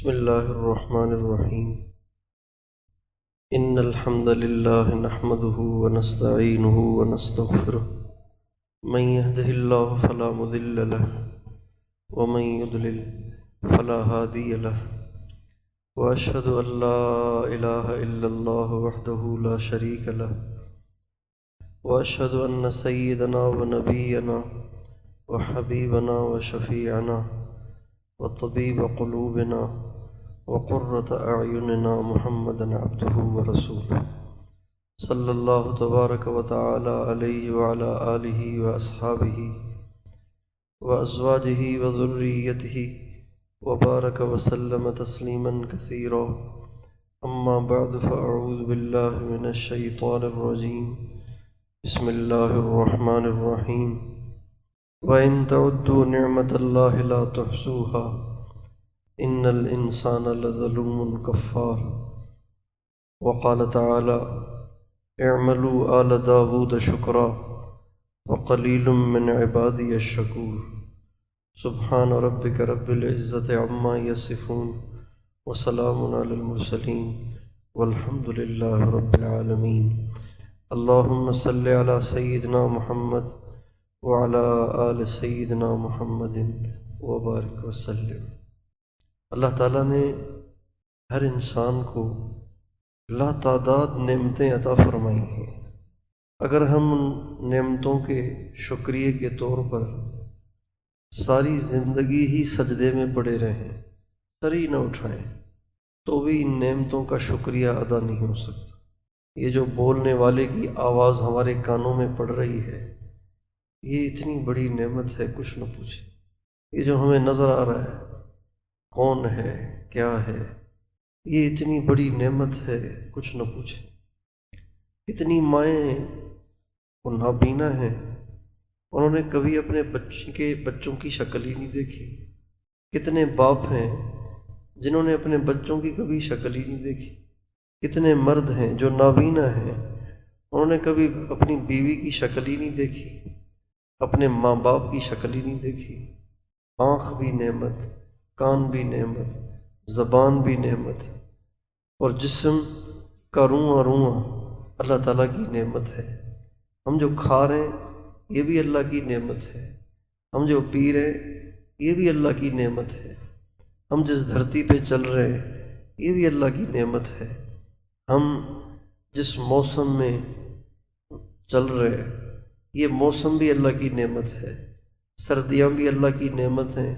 بسم اللہ الرحمن الرحیم ان الحمد للہ نحمده ونستعینه ونستغفره من يهده الله فلا مضل له ومن يضلل فلا هادي له واشهد ان لا اله الا الله وحده لا شريك له واشهد ان سيدنا ونبينا وحبيبنا وشفيعنا وطبيب قلوبنا وقرة أعيننا محمدا عبده ورسوله صلى الله تبارك وتعالى عليه وعلى آله وأصحابه وأزواجه وذريته وبارك وسلم تسليما كثيرا أما بعد فأعوذ بالله من الشيطان الرجيم بسم الله الرحمن الرحيم وَإِن تَعُدُّوا نِعْمَةَ اللَّهِ لَا تُحْصُوهَا إِنَّ الْإِنسَانَ لَظَلُومٌ كَفَّارٌ وقال تعالى اعملوا آل داود شكرا وقليل من عبادي الشكور سبحان ربك رب العزة عما يصفون وسلام على المرسلين والحمد لله رب العالمين اللهم صل على سيدنا محمد وعلى آل سیدنا محمد وبارک وسلم۔ اللہ تعالیٰ نے ہر انسان کو لاتعداد نعمتیں عطا فرمائی ہیں۔ اگر ہم ان نعمتوں کے شکریہ کے طور پر ساری زندگی ہی سجدے میں پڑے رہیں، سر ہی نہ اٹھائیں، تو بھی ان نعمتوں کا شکریہ ادا نہیں ہو سکتا۔ یہ جو بولنے والے کی آواز ہمارے کانوں میں پڑ رہی ہے، یہ اتنی بڑی نعمت ہے، کچھ نہ پوچھیں۔ یہ جو ہمیں نظر آ رہا ہے کون ہے کیا ہے، یہ اتنی بڑی نعمت ہے، کچھ نہ پوچھیں۔ کتنی مائیں وہ نابینا ہیں، انہوں نے کبھی اپنے بچوں کی شکل ہی نہیں دیکھی۔ کتنے باپ ہیں جنہوں نے اپنے بچوں کی کبھی شکل ہی نہیں دیکھی۔ کتنے مرد ہیں جو نابینا ہیں، انہوں نے کبھی اپنی بیوی کی شکل ہی نہیں دیکھی، اپنے ماں باپ کی شکل ہی نہیں دیکھی۔ آنکھ بھی نعمت، کان بھی نعمت، زبان بھی نعمت، اور جسم کا رواں رواں اللہ تعالیٰ کی نعمت ہے۔ ہم جو کھا رہے ہیں یہ بھی اللہ کی نعمت ہے، ہم جو پی رہے ہیں یہ بھی اللہ کی نعمت ہے، ہم جس دھرتی پہ چل رہے ہیں یہ بھی اللہ کی نعمت ہے، ہم جس موسم میں چل رہے ہیں یہ موسم بھی اللہ کی نعمت ہے۔ سردیاں بھی اللہ کی نعمت ہیں،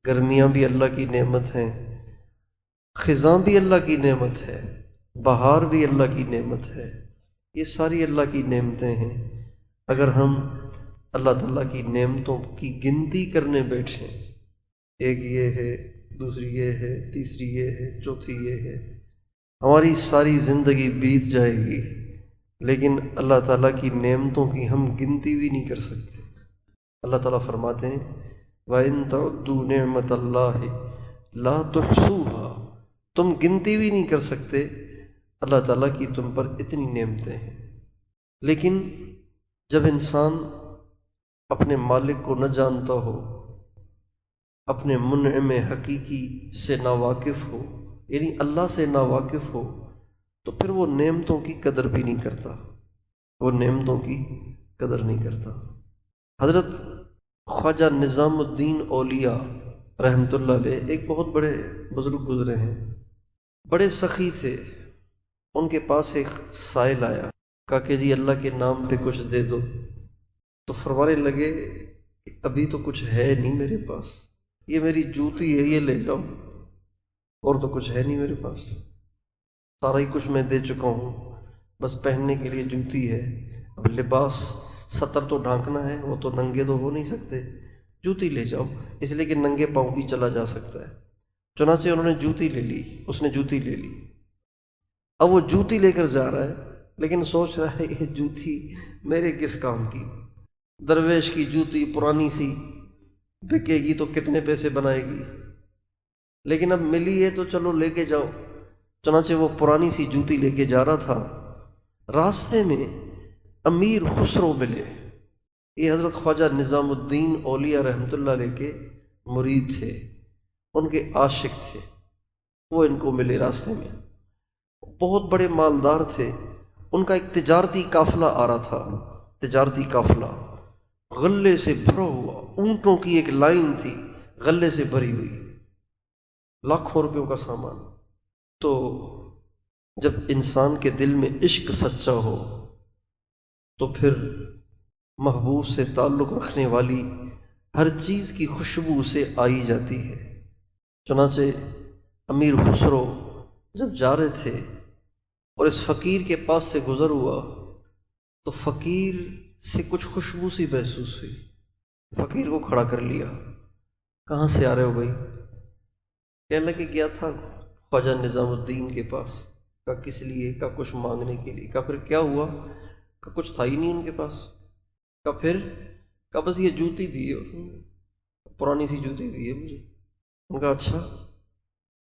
گرمیاں بھی اللہ کی نعمت ہیں، خزاں بھی اللہ کی نعمت ہے، بہار بھی اللہ کی نعمت ہے۔ یہ ساری اللہ کی نعمتیں ہیں۔ اگر ہم اللہ تعالیٰ کی نعمتوں کی گنتی کرنے بیٹھیں، ایک یہ ہے، دوسری یہ ہے، تیسری یہ ہے، چوتھی یہ ہے، ہماری ساری زندگی بیت جائے گی، لیکن اللہ تعالیٰ کی نعمتوں کی ہم گنتی بھی نہیں کر سکتے۔ اللہ تعالیٰ فرماتے ہیں وَإِن تَعُدُّوا نِعْمَةَ اللَّهِ لَا تُحْصُوهَا، تم گنتی بھی نہیں کر سکتے اللہ تعالیٰ کی تم پر اتنی نعمتیں ہیں۔ لیکن جب انسان اپنے مالک کو نہ جانتا ہو، اپنے منعم حقیقی سے ناواقف ہو، یعنی اللہ سے ناواقف ہو، تو پھر وہ نعمتوں کی قدر بھی نہیں کرتا، وہ نعمتوں کی قدر نہیں کرتا۔ حضرت خواجہ نظام الدین اولیاء رحمۃ اللہ علیہ ایک بہت بڑے بزرگ گزرے ہیں، بڑے سخی تھے۔ ان کے پاس ایک سائل آیا، کہا کہ جی اللہ کے نام پہ کچھ دے دو۔ تو فرمانے لگے کہ ابھی تو کچھ ہے نہیں میرے پاس، یہ میری جوتی ہے، یہ لے جاؤ، اور تو کچھ ہے نہیں میرے پاس، سارا ہی کچھ میں دے چکا ہوں، بس پہننے کے لیے جوتی ہے، اب لباس ستر تو ڈھانکنا ہے، وہ تو ننگے تو ہو نہیں سکتے، جوتی لے جاؤ، اس لیے کہ ننگے پاؤں بھی چلا جا سکتا ہے۔ چنانچہ انہوں نے جوتی لے لی، اس نے جوتی لے لی۔ اب وہ جوتی لے کر جا رہا ہے، لیکن سوچ رہا ہے یہ جوتی میرے کس کام کی؟ درویش کی جوتی پرانی سی بکے گی تو کتنے پیسے بنائے گی، لیکن اب ملی ہے تو چلو لے کے جاؤ۔ چنانچہ وہ پرانی سی جوتی لے کے جا رہا تھا، راستے میں امیر خسرو ملے۔ یہ حضرت خواجہ نظام الدین اولیاء رحمۃ اللہ علیہ کے مرید تھے، ان کے عاشق تھے۔ وہ ان کو ملے راستے میں۔ بہت بڑے مالدار تھے، ان کا ایک تجارتی قافلہ آ رہا تھا، تجارتی قافلہ غلے سے بھرا ہوا، اونٹوں کی ایک لائن تھی غلے سے بھری ہوئی، لاکھوں روپیوں کا سامان۔ تو جب انسان کے دل میں عشق سچا ہو تو پھر محبوب سے تعلق رکھنے والی ہر چیز کی خوشبو اسے آئی جاتی ہے۔ چنانچہ امیر خسرو جب جا رہے تھے اور اس فقیر کے پاس سے گزر ہوا تو فقیر سے کچھ خوشبو سی محسوس ہوئی۔ فقیر کو کھڑا کر لیا، کہاں سے آ رہے ہو بھائی؟ کہنے لگے گیا تھا خواجہ نظام الدین کے پاس۔ کہا کس لیے؟ کہا کچھ مانگنے کے لیے۔ کہا پھر کیا ہوا؟ کہا کچھ تھا ہی نہیں ان کے پاس۔ کہا پھر؟ کہا بس یہ جوتی دی ہے، پرانی سی جوتی دی ہے مجھے۔ ان کا اچھا،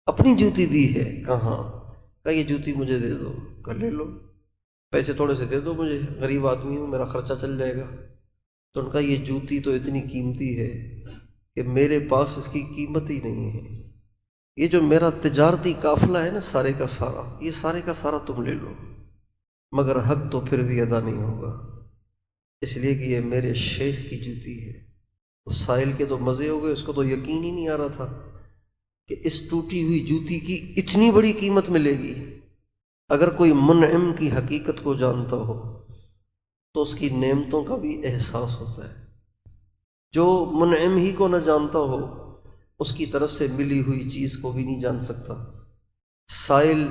اپنی جوتی دی ہے؟ کہاں؟ کہا یہ جوتی مجھے دے دو۔ کہا لے لو، پیسے تھوڑے سے دے دو مجھے، غریب آدمی ہوں، میرا خرچہ چل جائے گا۔ تو ان کا یہ جوتی تو اتنی قیمتی ہے کہ میرے پاس اس کی قیمت ہی نہیں ہے، یہ جو میرا تجارتی قافلہ ہے نا سارے کا سارا، یہ سارے کا سارا تم لے لو، مگر حق تو پھر بھی ادا نہیں ہوگا، اس لیے کہ یہ میرے شیخ کی جوتی ہے۔ اس سائل کے تو مزے ہو گئے، اس کو تو یقین ہی نہیں آ رہا تھا کہ اس ٹوٹی ہوئی جوتی کی اتنی بڑی قیمت ملے گی۔ اگر کوئی منعم کی حقیقت کو جانتا ہو تو اس کی نعمتوں کا بھی احساس ہوتا ہے۔ جو منعم ہی کو نہ جانتا ہو اس کی طرف سے ملی ہوئی چیز کو بھی نہیں جان سکتا۔ سائل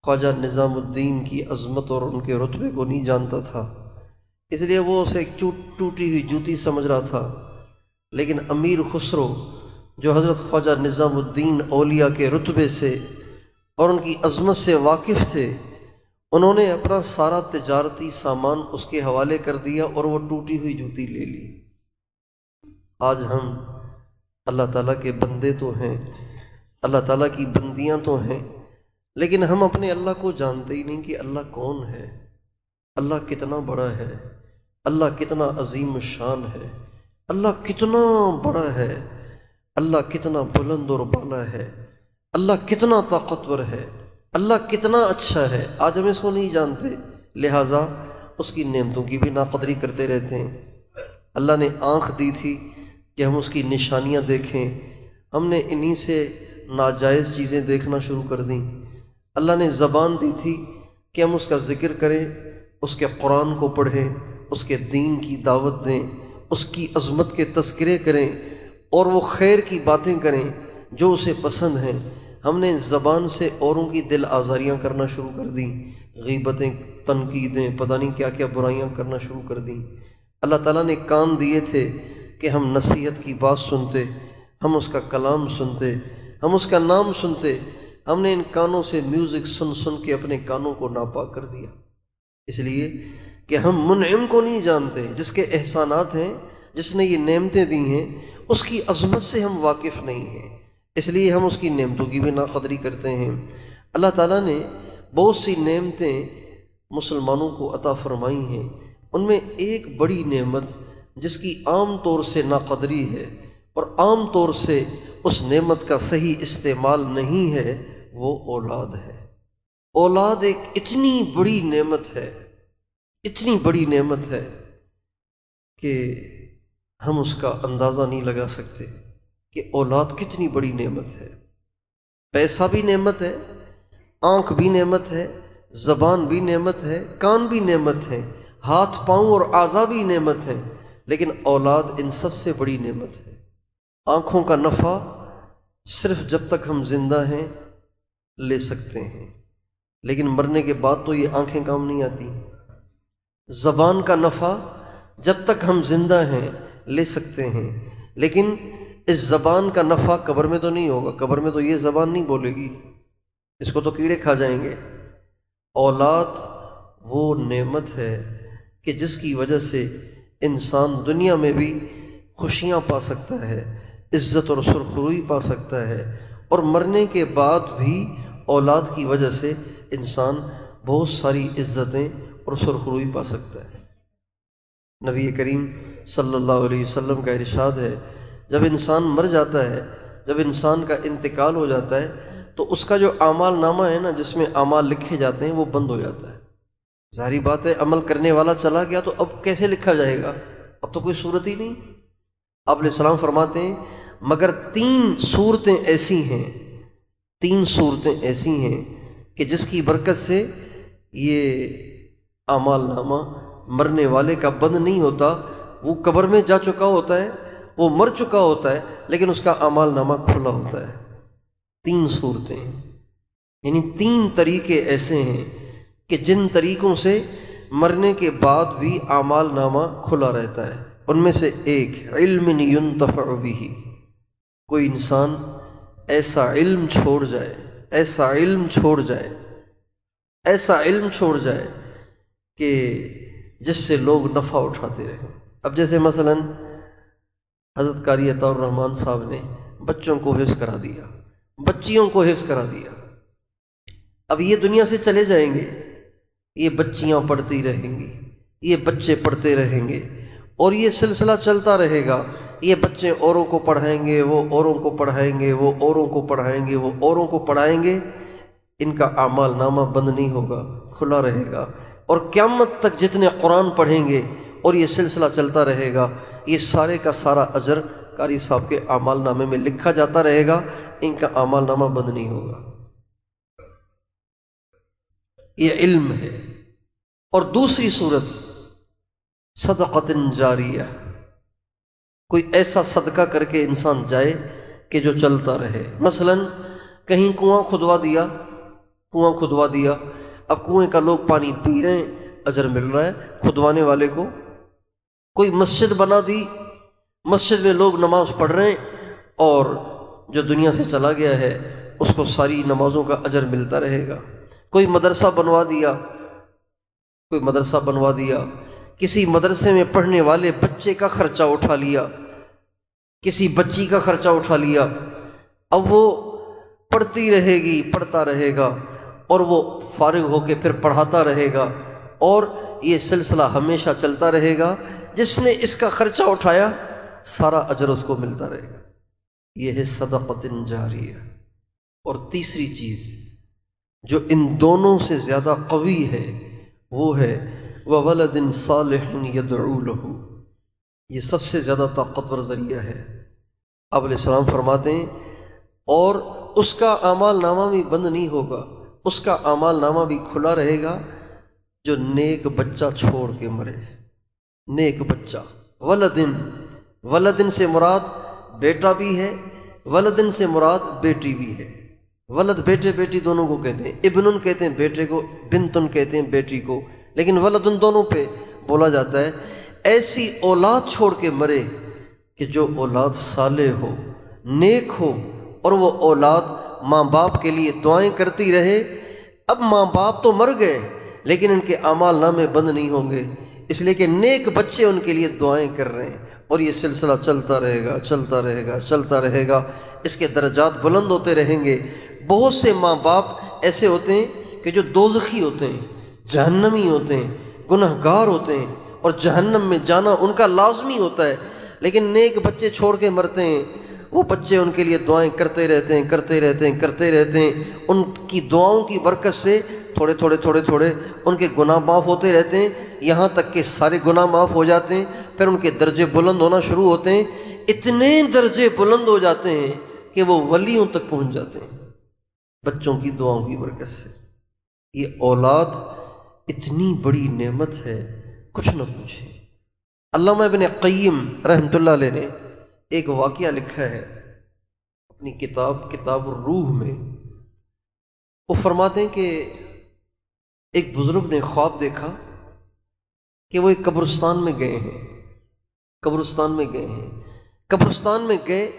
خواجہ نظام الدین کی عظمت اور ان کے رتبے کو نہیں جانتا تھا، اس لیے وہ اسے ایک ٹوٹی ہوئی جوتی سمجھ رہا تھا۔ لیکن امیر خسرو جو حضرت خواجہ نظام الدین اولیاء کے رتبے سے اور ان کی عظمت سے واقف تھے، انہوں نے اپنا سارا تجارتی سامان اس کے حوالے کر دیا اور وہ ٹوٹی ہوئی جوتی لے لی۔ آج ہم اللہ تعالیٰ کے بندے تو ہیں، اللہ تعالیٰ کی بندیاں تو ہیں، لیکن ہم اپنے اللہ کو جانتے ہی نہیں کہ اللہ کون ہے، اللہ کتنا بڑا ہے، اللہ کتنا عظیم الشان ہے، اللہ کتنا بڑا ہے، اللہ کتنا بلند اور بالا ہے، اللہ کتنا طاقتور ہے، اللہ کتنا اچھا ہے۔ آج ہم اس کو نہیں جانتے، لہٰذا اس کی نعمتوں کی بھی ناقدری کرتے رہتے ہیں۔ اللہ نے آنکھ دی تھی کہ ہم اس کی نشانیاں دیکھیں، ہم نے انہی سے ناجائز چیزیں دیکھنا شروع کر دیں۔ اللہ نے زبان دی تھی کہ ہم اس کا ذکر کریں، اس کے قرآن کو پڑھیں، اس کے دین کی دعوت دیں، اس کی عظمت کے تذکرے کریں اور وہ خیر کی باتیں کریں جو اسے پسند ہیں۔ ہم نے زبان سے اوروں کی دل آزاریاں کرنا شروع کر دیں، غیبتیں، تنقیدیں، پتہ نہیں کیا کیا برائیاں کرنا شروع کر دیں۔ اللہ تعالیٰ نے کان دیے تھے کہ ہم نصیحت کی بات سنتے، ہم اس کا کلام سنتے، ہم اس کا نام سنتے۔ ہم نے ان کانوں سے میوزک سن سن کے اپنے کانوں کو ناپاک کر دیا، اس لیے کہ ہم منعم کو نہیں جانتے، جس کے احسانات ہیں، جس نے یہ نعمتیں دی ہیں، اس کی عظمت سے ہم واقف نہیں ہیں، اس لیے ہم اس کی نعمتوں کی بھی ناقدری کرتے ہیں۔ اللہ تعالیٰ نے بہت سی نعمتیں مسلمانوں کو عطا فرمائی ہیں، ان میں ایک بڑی نعمت جس کی عام طور سے ناقدری ہے اور عام طور سے اس نعمت کا صحیح استعمال نہیں ہے، وہ اولاد ہے۔ اولاد ایک اتنی بڑی نعمت ہے، اتنی بڑی نعمت ہے کہ ہم اس کا اندازہ نہیں لگا سکتے کہ اولاد کتنی بڑی نعمت ہے۔ پیسہ بھی نعمت ہے، آنکھ بھی نعمت ہے، زبان بھی نعمت ہے، کان بھی نعمت ہے، ہاتھ پاؤں اور اعضاء بھی نعمت ہیں، لیکن اولاد ان سب سے بڑی نعمت ہے۔ آنکھوں کا نفع صرف جب تک ہم زندہ ہیں لے سکتے ہیں، لیکن مرنے کے بعد تو یہ آنکھیں کام نہیں آتی۔ زبان کا نفع جب تک ہم زندہ ہیں لے سکتے ہیں، لیکن اس زبان کا نفع قبر میں تو نہیں ہوگا، قبر میں تو یہ زبان نہیں بولے گی، اس کو تو کیڑے کھا جائیں گے۔ اولاد وہ نعمت ہے کہ جس کی وجہ سے انسان دنیا میں بھی خوشیاں پا سکتا ہے، عزت اور سرخروئی پا سکتا ہے، اور مرنے کے بعد بھی اولاد کی وجہ سے انسان بہت ساری عزتیں اور سرخروئی پا سکتا ہے۔ نبی کریم صلی اللہ علیہ وسلم کا ارشاد ہے، جب انسان مر جاتا ہے، جب انسان کا انتقال ہو جاتا ہے تو اس کا جو اعمال نامہ ہے نا، جس میں اعمال لکھے جاتے ہیں، وہ بند ہو جاتا ہے۔ ظاہری بات ہے، عمل کرنے والا چلا گیا تو اب کیسے لکھا جائے گا؟ اب تو کوئی صورت ہی نہیں۔ آپ علیہ السلام فرماتے ہیں مگر 3 صورتیں ایسی ہیں، 3 صورتیں ایسی ہیں کہ جس کی برکت سے یہ اعمال نامہ مرنے والے کا بند نہیں ہوتا۔ وہ قبر میں جا چکا ہوتا ہے، وہ مر چکا ہوتا ہے، لیکن اس کا اعمال نامہ کھلا ہوتا ہے۔ 3 صورتیں، یعنی 3 طریقے ایسے ہیں کہ جن طریقوں سے مرنے کے بعد بھی اعمال نامہ کھلا رہتا ہے۔ ان میں سے ایک علم ينتفع به، کوئی انسان ایسا علم چھوڑ جائے، ایسا علم چھوڑ جائے، ایسا علم چھوڑ جائے کہ جس سے لوگ نفع اٹھاتے رہیں۔ اب جیسے مثلا حضرت قاری عطاء الرحمن صاحب نے بچوں کو حفظ کرا دیا، بچیوں کو حفظ کرا دیا۔ اب یہ دنیا سے چلے جائیں گے، یہ بچیاں پڑھتی رہیں گی، یہ بچے پڑھتے رہیں گے، اور یہ سلسلہ چلتا رہے گا۔ یہ بچے اوروں کو پڑھائیں گے، وہ اوروں کو پڑھائیں گے، وہ اوروں کو پڑھائیں گے، وہ اوروں کو پڑھائیں گے۔ ان کا اعمال نامہ بند نہیں ہوگا، کھلا رہے گا، اور قیامت تک جتنے قرآن پڑھیں گے اور یہ سلسلہ چلتا رہے گا، یہ سارے کا سارا اجر قاری صاحب کے اعمال نامے میں لکھا جاتا رہے گا۔ ان کا اعمال نامہ بند نہیں ہوگا۔ یہ علم ہے۔ اور دوسری صورت صدقۃ جاریہ، کوئی ایسا صدقہ کر کے انسان جائے کہ جو چلتا رہے۔ مثلا کہیں کنواں کھدوا دیا، کنواں کھدوا دیا، اب کنویں کا لوگ پانی پی رہے ہیں، اجر مل رہا ہے کھدوانے والے کو۔ کوئی مسجد بنا دی، مسجد میں لوگ نماز پڑھ رہے ہیں، اور جو دنیا سے چلا گیا ہے اس کو ساری نمازوں کا اجر ملتا رہے گا۔ کوئی مدرسہ بنوا دیا، کوئی مدرسہ بنوا دیا، کسی مدرسے میں پڑھنے والے بچے کا خرچہ اٹھا لیا، کسی بچی کا خرچہ اٹھا لیا۔ اب وہ پڑھتی رہے گی، پڑھتا رہے گا، اور وہ فارغ ہو کے پھر پڑھاتا رہے گا، اور یہ سلسلہ ہمیشہ چلتا رہے گا۔ جس نے اس کا خرچہ اٹھایا سارا اجر اس کو ملتا رہے گا۔ یہ ہے صدقۃ جاریہ۔ اور تیسری چیز جو ان دونوں سے زیادہ قوی ہے وہ ہے وَوَلَدٍ صَالِحٍ يَدْعُو لَهُ، یہ سب سے زیادہ طاقتور ذریعہ ہے۔ آپ علیہ السلام فرماتے ہیں اور اس کا اعمال نامہ بھی بند نہیں ہوگا، اس کا اعمال نامہ بھی کھلا رہے گا جو نیک بچہ چھوڑ کے مرے۔ نیک بچہ، ولدن، ولدن سے مراد بیٹا بھی ہے، ولدن سے مراد بیٹی بھی ہے۔ ولد بیٹے بیٹی دونوں کو کہتے ہیں، ابنن کہتے ہیں بیٹے کو، بنتن کہتے ہیں بیٹی کو، لیکن ولدن دونوں پہ بولا جاتا ہے۔ ایسی اولاد چھوڑ کے مرے کہ جو اولاد صالح ہو، نیک ہو، اور وہ اولاد ماں باپ کے لیے دعائیں کرتی رہے۔ اب ماں باپ تو مر گئے لیکن ان کے اعمال نامے بند نہیں ہوں گے، اس لیے کہ نیک بچے ان کے لیے دعائیں کر رہے ہیں، اور یہ سلسلہ چلتا رہے گا، چلتا رہے گا، چلتا رہے گا۔ اس کے درجات بلند ہوتے رہیں گے۔ بہت سے ماں باپ ایسے ہوتے ہیں کہ جو دوزخی ہوتے ہیں، جہنمی ہوتے ہیں، گنہگار ہوتے ہیں، اور جہنم میں جانا ان کا لازمی ہوتا ہے، لیکن نیک بچے چھوڑ کے مرتے ہیں۔ وہ بچے ان کے لیے دعائیں کرتے رہتے ہیں، کرتے رہتے ہیں، کرتے رہتے ہیں۔ ان کی دعاؤں کی برکت سے تھوڑے تھوڑے تھوڑے تھوڑے ان کے گناہ معاف ہوتے رہتے ہیں، یہاں تک کہ سارے گناہ معاف ہو جاتے ہیں۔ پھر ان کے درجے بلند ہونا شروع ہوتے ہیں، اتنے درجے بلند ہو جاتے ہیں کہ وہ ولیوں تک پہنچ جاتے ہیں بچوں کی دعاؤں کی برکت سے۔ یہ اولاد اتنی بڑی نعمت ہے، کچھ نہ پوچھیں۔ علامہ ابن قیم رحمۃ اللہ علیہ نے ایک واقعہ لکھا ہے اپنی کتاب الروح میں۔ وہ فرماتے ہیں کہ ایک بزرگ نے خواب دیکھا کہ وہ ایک قبرستان میں گئے ہیں، قبرستان میں گئے ہیں، قبرستان میں گئے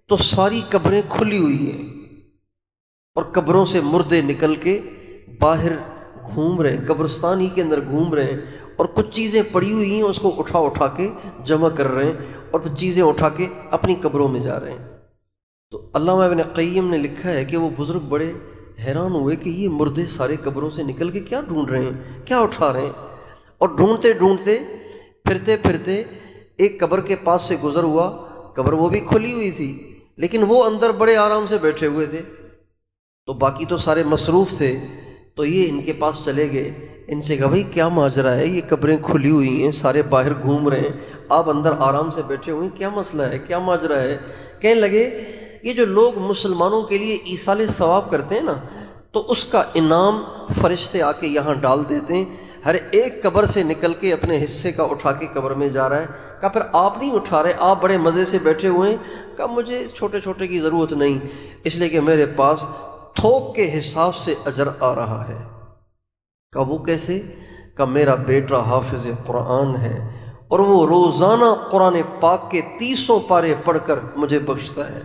تو ساری قبریں کھلی ہوئی ہیں، اور قبروں سے مردے نکل کے باہر گھوم رہے ہیں، قبرستان ہی کے اندر گھوم رہے ہیں، اور کچھ چیزیں پڑی ہوئی ہیں اس کو اٹھا اٹھا کے جمع کر رہے ہیں، اور پھر چیزیں اٹھا کے اپنی قبروں میں جا رہے ہیں۔ تو علامہ ابن قیم نے لکھا ہے کہ وہ بزرگ بڑے حیران ہوئے کہ یہ مردے سارے قبروں سے نکل کے کیا ڈھونڈ رہے ہیں، کیا اٹھا رہے ہیں، اور ڈھونڈتے ڈھونڈتے پھرتے پھرتے ایک قبر کے پاس سے گزر ہوا۔ قبر وہ بھی کھلی ہوئی تھی لیکن وہ اندر بڑے آرام سے بیٹھے ہوئے تھے۔ تو باقی تو سارے مصروف تھے، تو یہ ان کے پاس چلے گئے، ان سے کہا بھائی کیا ماجرا ہے، یہ قبریں کھلی ہوئی ہیں، سارے باہر گھوم رہے ہیں، آپ اندر آرام سے بیٹھے ہوئے ہیں، کیا مسئلہ ہے، کیا ماجرا ہے؟ کہنے لگے یہ جو لوگ مسلمانوں کے لیے ایصال ثواب کرتے ہیں نا، تو اس کا انعام فرشتے آ کے یہاں ڈال دیتے ہیں، ہر ایک قبر سے نکل کے اپنے حصے کا اٹھا کے قبر میں جا رہا ہے۔ کہا پھر آپ نہیں اٹھا رہے، آپ بڑے مزے سے بیٹھے ہوئے ہیں؟ کہا مجھے چھوٹے چھوٹے کی ضرورت نہیں، اس لیے کہ میرے پاس تھوک کے حساب سے اجر آ رہا ہے۔ کہا وہ کیسے؟ کہا میرا بیٹا حافظ قرآن ہے اور وہ روزانہ قرآن پاک کے 30 پارے پڑھ کر مجھے بخشتا ہے۔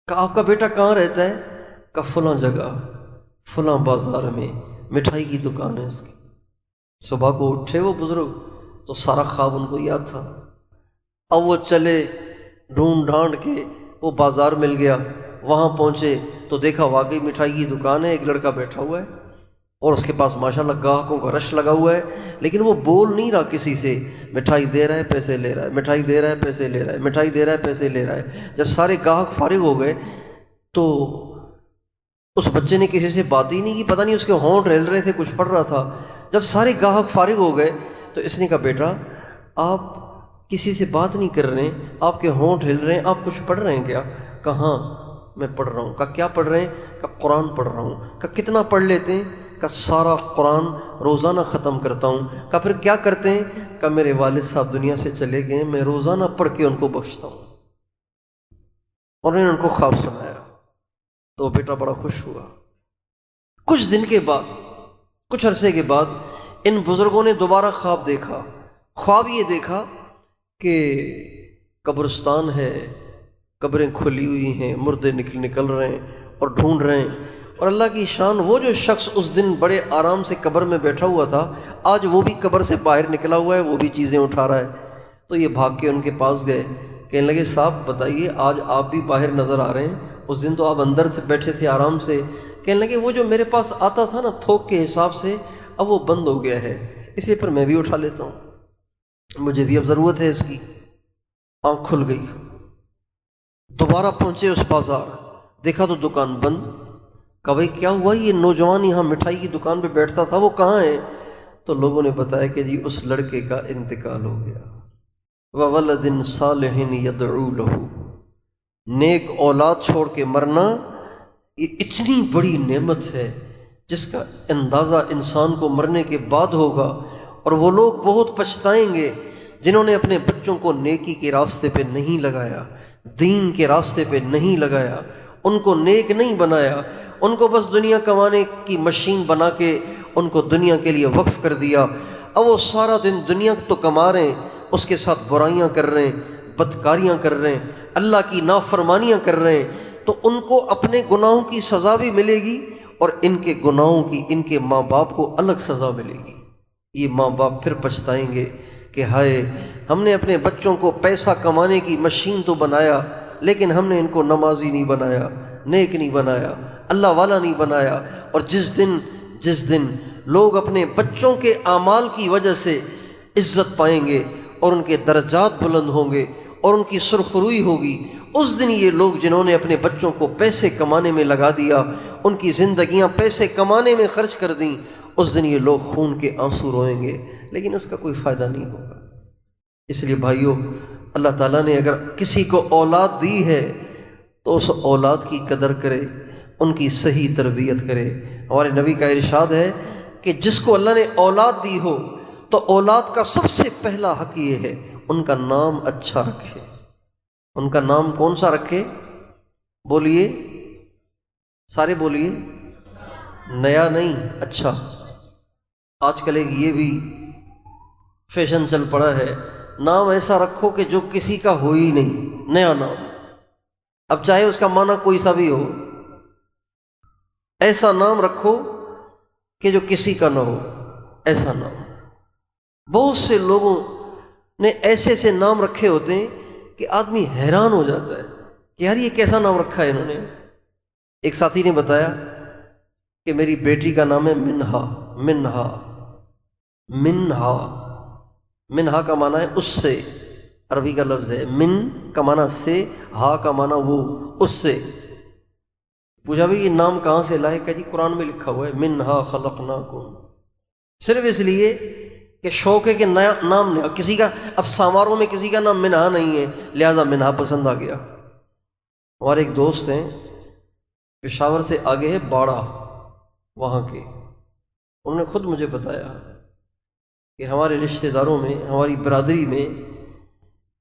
کہا آپ کا بیٹا کہاں رہتا ہے؟ کہا فلاں جگہ، فلاں بازار میں، مٹھائی کی دکان ہے اس کی۔ صبح کو اٹھے وہ بزرگ تو سارا خواب ان کو یاد تھا، اب وہ چلے ڈھونڈ ڈھانڈ کے، وہ بازار مل گیا، وہاں پہنچے تو دیکھا واقعی مٹھائی کی دکان ہے، ایک لڑکا بیٹھا ہوا ہے اور اس کے پاس ماشاءاللہ گاہکوں کا رش لگا ہوا ہے، لیکن وہ بول نہیں رہا کسی سے، مٹھائی دے رہا ہے پیسے لے رہا ہے، مٹھائی دے رہا ہے پیسے لے رہا ہے، مٹھائی دے رہا ہے پیسے لے رہا ہے۔ جب سارے گاہک فارغ ہو گئے تو اس بچے نے کسی سے بات ہی نہیں کی، پتہ نہیں اس کے ہونٹ ہل رہے تھے، کچھ پڑھ رہا تھا۔ جب سارے گاہک فارغ ہو گئے تو اس نے کہا بیٹا آپ کسی سے بات نہیں کر رہے، آپ کے ہونٹ ہل رہے ہیں، آپ کچھ پڑھ رہے ہیں کیا؟ کہا ہاں میں پڑھ رہا ہوں۔ کہا کیا پڑھ رہے ہیں؟ کہا قرآن پڑھ رہا ہوں۔ کہا کتنا پڑھ لیتے ہیں؟ کہا سارا قرآن روزانہ ختم کرتا ہوں۔ کہا پھر کیا کرتے ہیں؟ کہا میرے والد صاحب دنیا سے چلے گئے، میں روزانہ پڑھ کے ان کو بخشتا ہوں۔ اور انہوں نے ان کو خواب سنایا تو بیٹا بڑا خوش ہوا۔ کچھ دن کے بعد، کچھ عرصے کے بعد ان بزرگوں نے دوبارہ خواب دیکھا۔ خواب یہ دیکھا کہ قبرستان ہے، قبریں کھلی ہوئی ہیں، مردے نکل رہے ہیں اور ڈھونڈ رہے ہیں، اور اللہ کی شان وہ جو شخص اس دن بڑے آرام سے قبر میں بیٹھا ہوا تھا، آج وہ بھی قبر سے باہر نکلا ہوا ہے، وہ بھی چیزیں اٹھا رہا ہے۔ تو یہ بھاگ کے ان کے پاس گئے، کہنے لگے صاحب بتائیے آج آپ بھی باہر نظر آ رہے ہیں، اس دن تو آپ اندر بیٹھے تھے آرام سے۔ کہنے لگے وہ جو میرے پاس آتا تھا نا تھوک کے حساب سے، اب وہ بند ہو گیا ہے، اس لیے پھر میں بھی اٹھا لیتا ہوں، مجھے بھی اب ضرورت ہے اس کی۔ آنکھ کھل گئی، دوبارہ پہنچے اس بازار، دیکھا تو دکان بند۔ کہا بھائی کیا ہوا، یہ نوجوان یہاں مٹھائی کی دکان پہ بیٹھتا تھا وہ کہاں ہے؟ تو لوگوں نے بتایا کہ جی اس لڑکے کا انتقال ہو گیا۔ وَوَلَدٍ صَالِحٍ يَدْعُو لَهُ، نیک اولاد چھوڑ کے مرنا یہ اتنی بڑی نعمت ہے جس کا اندازہ انسان کو مرنے کے بعد ہوگا، اور وہ لوگ بہت پچھتائیں گے جنہوں نے اپنے بچوں کو نیکی کے راستے پہ نہیں لگایا، دین کے راستے پہ نہیں لگایا، ان کو نیک نہیں بنایا، ان کو بس دنیا کمانے کی مشین بنا کے ان کو دنیا کے لیے وقف کر دیا۔ اب وہ سارا دن دنیا تو کما رہے ہیں، اس کے ساتھ برائیاں کر رہے ہیں، بدکاریاں کر رہے ہیں، اللہ کی نافرمانیاں کر رہے ہیں، تو ان کو اپنے گناہوں کی سزا بھی ملے گی اور ان کے گناہوں کی ان کے ماں باپ کو الگ سزا ملے گی۔ یہ ماں باپ پھر پچھتائیں گے کہ ہائے ہم نے اپنے بچوں کو پیسہ کمانے کی مشین تو بنایا، لیکن ہم نے ان کو نمازی نہیں بنایا، نیک نہیں بنایا، اللہ والا نہیں بنایا۔ اور جس دن لوگ اپنے بچوں کے اعمال کی وجہ سے عزت پائیں گے اور ان کے درجات بلند ہوں گے اور ان کی سرخروئی ہوگی، اس دن یہ لوگ جنہوں نے اپنے بچوں کو پیسے کمانے میں لگا دیا، ان کی زندگیاں پیسے کمانے میں خرچ کر دیں، اس دن یہ لوگ خون کے آنسو روئیں گے، لیکن اس کا کوئی فائدہ نہیں ہوگا۔ اس لیے بھائیو، اللہ تعالیٰ نے اگر کسی کو اولاد دی ہے تو اس اولاد کی قدر کرے، ان کی صحیح تربیت کرے۔ ہمارے نبی کا ارشاد ہے کہ جس کو اللہ نے اولاد دی ہو تو اولاد کا سب سے پہلا حق یہ ہے ان کا نام اچھا رکھے۔ ان کا نام کون سا رکھے؟ بولیے، سارے بولیے، نیا نہیں، اچھا۔ آج کل ایک یہ بھی فیشن چل پڑا ہے، نام ایسا رکھو کہ جو کسی کا ہو ہی نہیں، نیا نام، اب چاہے اس کا معنی کوئی سا بھی ہو، ایسا نام رکھو کہ جو کسی کا نہ ہو، ایسا نام۔ بہت سے لوگوں نے ایسے سے نام رکھے ہوتے ہیں کہ آدمی حیران ہو جاتا ہے کہ یار یہ کیسا نام رکھا ہے انہوں نے۔ ایک ساتھی نے بتایا کہ میری بیٹی کا نام ہے منہا۔ منہا منہا منہا کا معنی ہے اس سے، عربی کا لفظ ہے، من کا معنی سے، ہا کا معنی وہ، اس سے۔ پوچھا بھائی یہ نام کہاں سے لائے؟ کہ جی قرآن میں لکھا ہوا ہے منہا خلقناکم، صرف اس لیے کہ شوق ہے کہ نیا نام نیا کسی کا، اب ساماروں میں کسی کا نام منہا نہیں ہے لہذا منہا پسند آ گیا۔ ہمارے ایک دوست ہیں پشاور سے آگے ہے باڑہ، وہاں کے، انہوں نے خود مجھے بتایا کہ ہمارے رشتہ داروں میں، ہماری برادری میں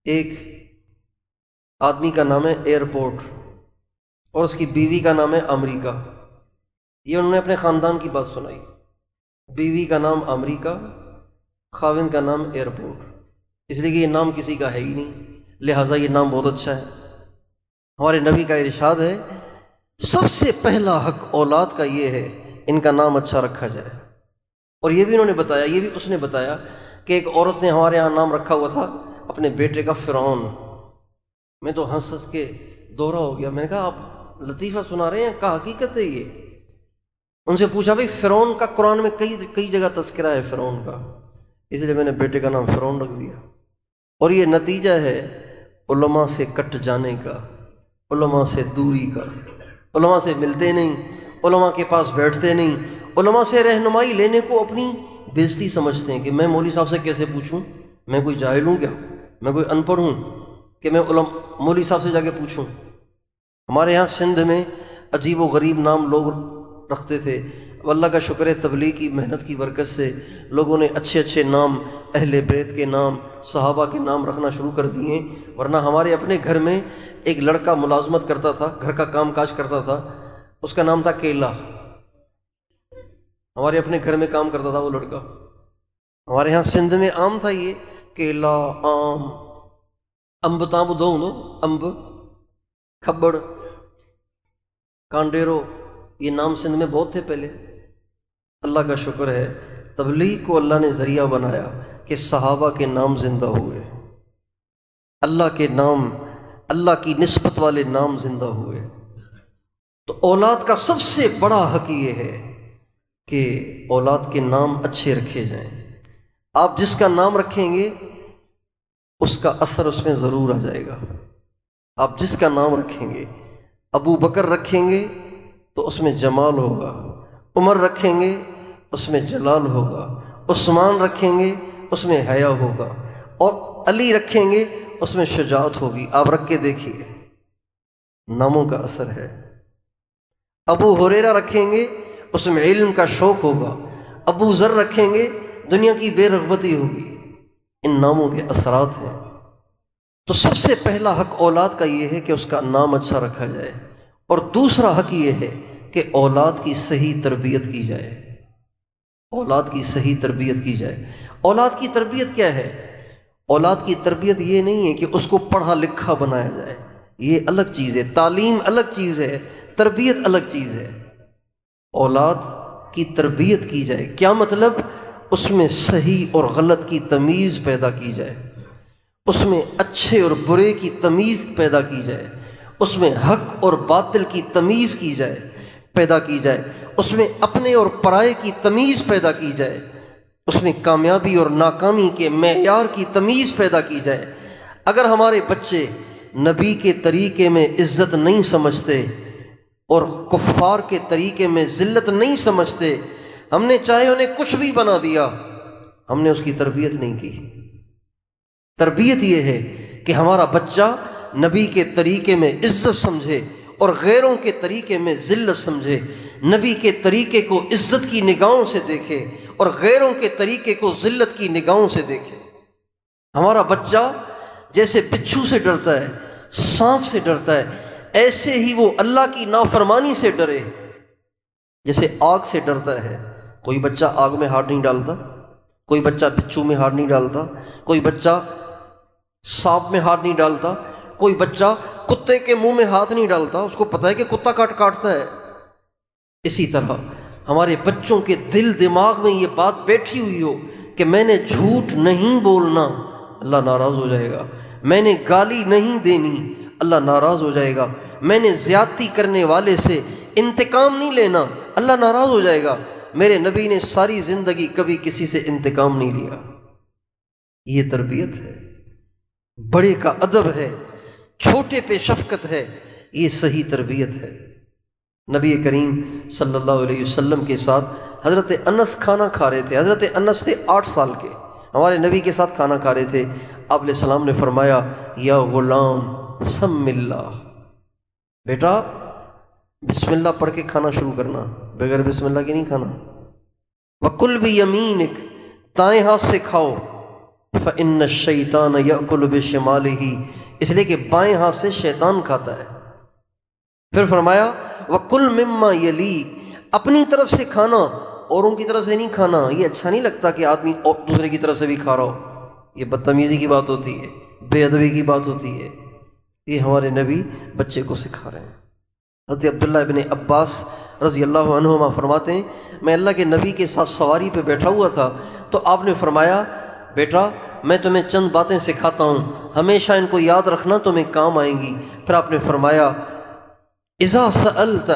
ایک آدمی کا نام ہے ایئرپورٹ اور اس کی بیوی کا نام ہے امریکہ۔ یہ انہوں نے اپنے خاندان کی بات سنائی، بیوی کا نام امریکہ، خاوند کا نام ایئرپورٹ، اس لیے کہ یہ نام کسی کا ہے ہی نہیں لہٰذا یہ نام بہت اچھا ہے۔ ہمارے نبی کا ارشاد ہے سب سے پہلا حق اولاد کا یہ ہے ان کا نام اچھا رکھا جائے۔ اور یہ بھی انہوں نے بتایا، یہ بھی اس نے بتایا کہ ایک عورت نے ہمارے ہاں نام رکھا ہوا تھا اپنے بیٹے کا فرعون۔ میں تو ہنس ہنس کے دورہ ہو گیا، میں نے کہا آپ لطیفہ سنا رہے ہیں کہا حقیقت ہے یہ؟ ان سے پوچھا بھائی فرعون کا قرآن میں کئی جگہ تذکرہ ہے فرعون کا، اس لیے میں نے بیٹے کا نام فرعون رکھ دیا۔ اور یہ نتیجہ ہے علماء سے کٹ جانے کا، علماء سے دوری کا، علماء سے ملتے نہیں، علماء کے پاس بیٹھتے نہیں، علماء سے رہنمائی لینے کو اپنی بےزتی سمجھتے ہیں کہ میں مولوی صاحب سے کیسے پوچھوں، میں کوئی جاہل ہوں کیا، میں کوئی ان پڑھ ہوں کہ میں مولوی صاحب سے جا کے پوچھوں۔ ہمارے ہاں سندھ میں عجیب و غریب نام لوگ رکھتے تھے، اب اللہ کا شکر ہے تبلیغ کی محنت کی برکت سے لوگوں نے اچھے اچھے نام، اہل بیت کے نام، صحابہ کے نام رکھنا شروع کر دیے، ورنہ ہمارے اپنے گھر میں ایک لڑکا ملازمت کرتا تھا، گھر کا کام کاج کرتا تھا، اس کا نام تھا کیلا۔ ہمارے اپنے گھر میں کام کرتا تھا وہ لڑکا، ہمارے ہاں سندھ میں عام تھا یہ کیلا، آم، امب تامب دو امب، کھبڑ، کانڈیرو، یہ نام سندھ میں بہت تھے پہلے۔ اللہ کا شکر ہے تبلیغ کو اللہ نے ذریعہ بنایا کہ صحابہ کے نام زندہ ہوئے، اللہ کے نام، اللہ کی نسبت والے نام زندہ ہوئے۔ تو اولاد کا سب سے بڑا حق یہ ہے کہ اولاد کے نام اچھے رکھے جائیں۔ آپ جس کا نام رکھیں گے اس کا اثر اس میں ضرور آ جائے گا۔ آپ جس کا نام رکھیں گے، ابو بکر رکھیں گے تو اس میں جمال ہوگا، عمر رکھیں گے اس میں جلال ہوگا، عثمان رکھیں گے اس میں حیا ہوگا، اور علی رکھیں گے اس میں شجاعت ہوگی۔ آپ رکھ کے دیکھیے، ناموں کا اثر ہے۔ ابو ہریرہ رکھیں گے اس میں علم کا شوق ہوگا، ابو ذر رکھیں گے دنیا کی بے رغبتی ہوگی۔ ان ناموں کے اثرات ہیں۔ تو سب سے پہلا حق اولاد کا یہ ہے کہ اس کا نام اچھا رکھا جائے، اور دوسرا حق یہ ہے کہ اولاد کی صحیح تربیت کی جائے، اولاد کی صحیح تربیت کی جائے۔ اولاد کی تربیت کیا ہے؟ اولاد کی تربیت یہ نہیں ہے کہ اس کو پڑھا لکھا بنایا جائے، یہ الگ چیز ہے، تعلیم الگ چیز ہے، تربیت الگ چیز ہے۔ اولاد کی تربیت کی جائے، کیا مطلب؟ اس میں صحیح اور غلط کی تمیز پیدا کی جائے، اس میں اچھے اور برے کی تمیز پیدا کی جائے، اس میں حق اور باطل کی تمیز کی جائے، پیدا کی جائے، اس میں اپنے اور پرائے کی تمیز پیدا کی جائے، اس میں کامیابی اور ناکامی کے معیار کی تمیز پیدا کی جائے۔ اگر ہمارے بچے نبی کے طریقے میں عزت نہیں سمجھتے اور کفار کے طریقے میں ذلت نہیں سمجھتے، ہم نے چاہے انہیں کچھ بھی بنا دیا، ہم نے اس کی تربیت نہیں کی۔ تربیت یہ ہے کہ ہمارا بچہ نبی کے طریقے میں عزت سمجھے اور غیروں کے طریقے میں ذلت سمجھے، نبی کے طریقے کو عزت کی نگاہوں سے دیکھے اور غیروں کے طریقے کو ذلت کی نگاہوں سے دیکھے۔ ہمارا بچہ جیسے بچھو سے ڈرتا ہے، سانپ سے ڈرتا ہے، ایسے ہی وہ اللہ کی نافرمانی سے ڈرے جیسے آگ سے ڈرتا ہے۔ کوئی بچہ آگ میں ہاتھ نہیں ڈالتا، کوئی بچہ بچھو میں ہاتھ نہیں ڈالتا، کوئی بچہ سانپ میں ہاتھ نہیں ڈالتا، کوئی بچہ کتے کے منہ میں ہاتھ نہیں ڈالتا، اس کو پتہ ہے کہ کتا کاٹتا ہے۔ اسی طرح ہمارے بچوں کے دل دماغ میں یہ بات بیٹھی ہوئی ہو کہ میں نے جھوٹ نہیں بولنا، اللہ ناراض ہو جائے گا، میں نے گالی نہیں دینی، اللہ ناراض ہو جائے گا، میں نے زیادتی کرنے والے سے انتقام نہیں لینا، اللہ ناراض ہو جائے گا۔ میرے نبی نے ساری زندگی کبھی کسی سے انتقام نہیں لیا۔ یہ تربیت ہے، بڑے کا ادب ہے، چھوٹے پہ شفقت ہے، یہ صحیح تربیت ہے۔ نبی کریم صلی اللہ علیہ وسلم کے ساتھ حضرت انس کھانا کھا رہے تھے. حضرت انس تھے 8 سال کے، ہمارے نبی کے ساتھ کھانا کھا رہے تھے. آپ علیہ السلام نے فرمایا یا غلام سم اللہ، بیٹا بسم اللہ پڑھ کے کھانا شروع کرنا، بغیر بسم اللہ کے نہیں کھانا. وَكُلْ بِيَمِينِكَ، دائیں ہاتھ سے کھاؤ. فَإِنَّ الشَّيْطَانَ يَأْكُلُ بِشِمَالِهِ، اس لیے کہ بائیں ہاتھ سے شیطان کھاتا ہے. پھر فرمایا وَكُلْ مِمَّا يَلِيكَ، اپنی طرف سے کھانا، اوروں کی طرف سے نہیں کھانا. یہ اچھا نہیں لگتا کہ آدمی دوسرے کی طرف سے بھی کھا رہا ہو، یہ بدتمیزی کی بات ہوتی ہے، بے ادبی کی بات ہوتی ہے. یہ ہمارے نبی بچے کو سکھا رہے ہیں. حضرت عبداللہ ابن عباس رضی اللہ عنہما فرماتے ہیں میں اللہ کے نبی کے ساتھ سواری پہ بیٹھا ہوا تھا تو آپ نے فرمایا بیٹا میں تمہیں چند باتیں سکھاتا ہوں، ہمیشہ ان کو یاد رکھنا، تمہیں کام آئیں گی. پھر آپ نے فرمایا اذا سألت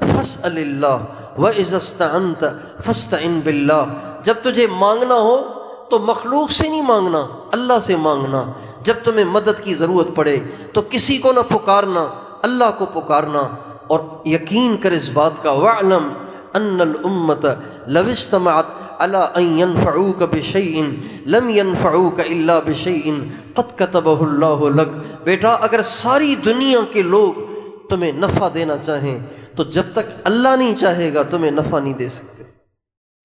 فاسأل اللہ واذا استعنت فاستعن باللہ، جب تجھے مانگنا ہو تو مخلوق سے نہیں مانگنا، اللہ سے مانگنا. جب تمہیں مدد کی ضرورت پڑے تو کسی کو نہ پکارنا، اللہ کو پکارنا. اور یقین کر اس بات کا وَاعْلَمْ أَنَّ الْأُمَّةَ لَوِ اجْتَمَعَتْ عَلَىٰ أَن يَنْفَعُوكَ بِشَيْءٍ لَمْ يَنْفَعُوكَ إِلَّا بِشَيْءٍ قَدْ كَتَبَهُ اللَّهُ لَكَ. بیٹا اگر ساری دنیا کے لوگ تمہیں نفع دینا چاہیں تو جب تک اللہ نہیں چاہے گا تمہیں نفع نہیں دے سکتے،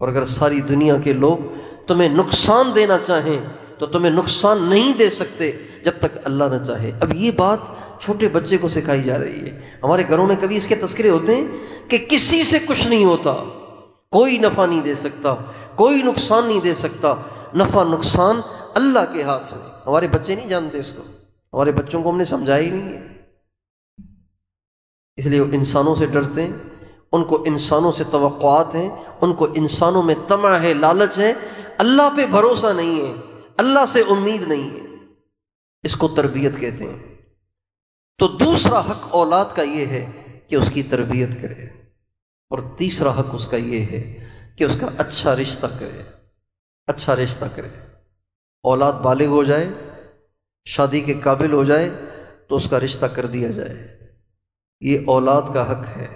اور اگر ساری دنیا کے لوگ تمہیں نقصان دینا چاہیں تو تمہیں نقصان نہیں دے سکتے جب تک اللہ نہ چاہے. اب یہ بات چھوٹے بچے کو سکھائی جا رہی ہے. ہمارے گھروں میں کبھی اس کے تذکرے ہوتے ہیں کہ کسی سے کچھ نہیں ہوتا، کوئی نفع نہیں دے سکتا، کوئی نقصان نہیں دے سکتا، نفع نقصان اللہ کے ہاتھ میں. ہمارے بچے نہیں جانتے اس کو، ہمارے بچوں کو ہم نے سمجھایا ہی نہیں ہے. اس لیے وہ انسانوں سے ڈرتے ہیں، ان کو انسانوں سے توقعات ہیں، ان کو انسانوں میں طمع ہے، لالچ ہے، اللہ پہ بھروسہ نہیں ہے، اللہ سے امید نہیں ہے. اس کو تربیت کہتے ہیں. تو دوسرا حق اولاد کا یہ ہے کہ اس کی تربیت کرے، اور تیسرا حق اس کا یہ ہے کہ اس کا اچھا رشتہ کرے، اچھا رشتہ کرے. اولاد بالغ ہو جائے، شادی کے قابل ہو جائے تو اس کا رشتہ کر دیا جائے. یہ اولاد کا حق ہے.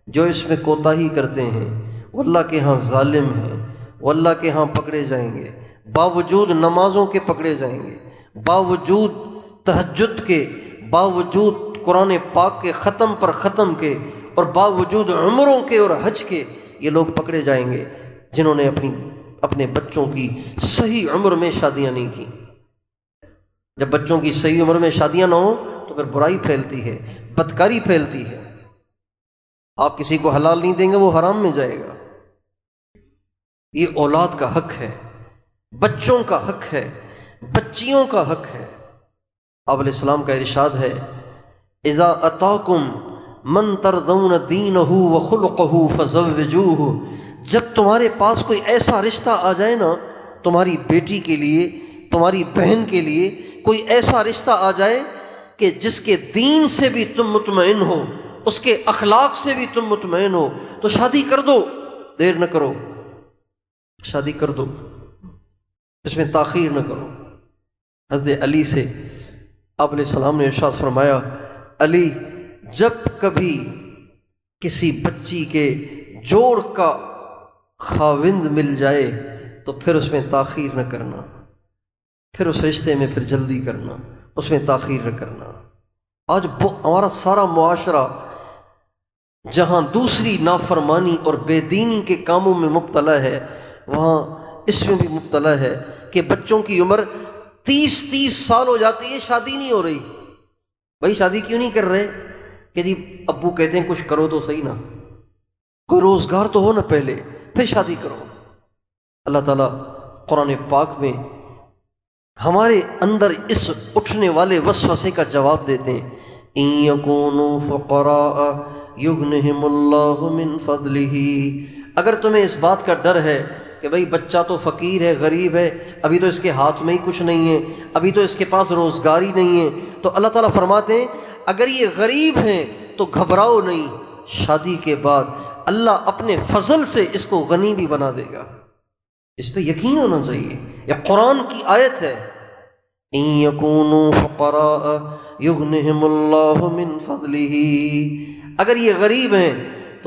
جو اس میں کوتاہی کرتے ہیں وہ اللہ کے ہاں ظالم ہیں، وہ اللہ کے ہاں پکڑے جائیں گے، باوجود نمازوں کے پکڑے جائیں گے، باوجود تہجد کے، باوجود قرآن پاک کے ختم پر ختم کے، اور باوجود عمروں کے اور حج کے. یہ لوگ پکڑے جائیں گے جنہوں نے اپنے بچوں کی صحیح عمر میں شادیاں نہیں کی. جب بچوں کی صحیح عمر میں شادیاں نہ ہوں تو پھر برائی پھیلتی ہے، بدکاری پھیلتی ہے. آپ کسی کو حلال نہیں دیں گے وہ حرام میں جائے گا. یہ اولاد کا حق ہے، بچوں کا حق ہے، بچیوں کا حق ہے. آپ علیہ السلام کا ارشاد ہے اذا اتاکم من ترضون دینہ وخلقہ فزوجوہ، جب تمہارے پاس کوئی ایسا رشتہ آ جائے نا، تمہاری بیٹی کے لیے، تمہاری بہن کے لیے کوئی ایسا رشتہ آ جائے کہ جس کے دین سے بھی تم مطمئن ہو، اس کے اخلاق سے بھی تم مطمئن ہو، تو شادی کر دو، دیر نہ کرو، شادی کر دو، اس میں تاخیر نہ کرو. حضرت علی سے آپ علیہ السلام نے ارشاد فرمایا علی جب کبھی کسی بچی کے جوڑ کا خاوند مل جائے تو پھر اس میں تاخیر نہ کرنا، پھر اس رشتے میں پھر جلدی کرنا، اس میں تاخیر نہ کرنا. آج ہمارا سارا معاشرہ جہاں دوسری نافرمانی اور بے دینی کے کاموں میں مبتلا ہے، وہاں اس میں بھی مبتلا ہے کہ بچوں کی عمر 30 سال ہو جاتی ہے، شادی نہیں ہو رہی. بھائی شادی کیوں نہیں کر رہے؟ کہ جی ابو کہتے ہیں کچھ کرو تو صحیح نا، کوئی روزگار تو ہو نا پہلے، پھر شادی کرو. اللہ تعالیٰ قرآن پاک میں ہمارے اندر اس اٹھنے والے وسوسے کا جواب دیتے ہیں ان یکونوا فقراء یغنہم اللہ من فضلہ. اگر تمہیں اس بات کا ڈر ہے کہ بھئی بچہ تو فقیر ہے، غریب ہے، ابھی تو اس کے ہاتھ میں ہی کچھ نہیں ہے، ابھی تو اس کے پاس روزگار ہی نہیں ہے، تو اللہ تعالیٰ فرماتے ہیں اگر یہ غریب ہیں تو گھبراؤ نہیں، شادی کے بعد اللہ اپنے فضل سے اس کو غنی بھی بنا دے گا. اس پہ یقین ہونا چاہیے، یہ قرآن کی آیت ہے. ان یکونوا فقراء یغنہم اللہ من فضلہ. اگر یہ غریب ہیں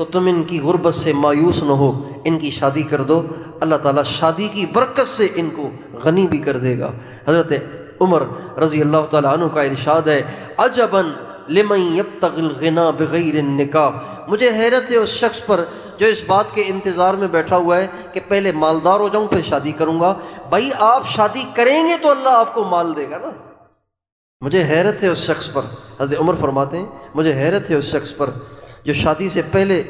تو تم ان کی غربت سے مایوس نہ ہو، ان کی شادی کر دو، اللہ تعالیٰ شادی کی برکت سے ان کو غنی بھی کر دے گا۔ حضرت عمر رضی اللہ تعالیٰ عنہ کا ارشاد ہے، عجباً لمن یبتغی الغنا بغیر النکاح، مجھے حیرت ہے اس شخص پر جو اس بات کے انتظار میں بیٹھا ہوا ہے کہ پہلے مالدار ہو جاؤں پھر شادی کروں گا۔ بھائی آپ شادی کریں گے تو اللہ آپ کو مال دے گا نا۔ مجھے حیرت ہے اس شخص پر، حضرت عمر فرماتے ہیں مجھے حیرت ہے اس شخص پر جو شادی سے پہلے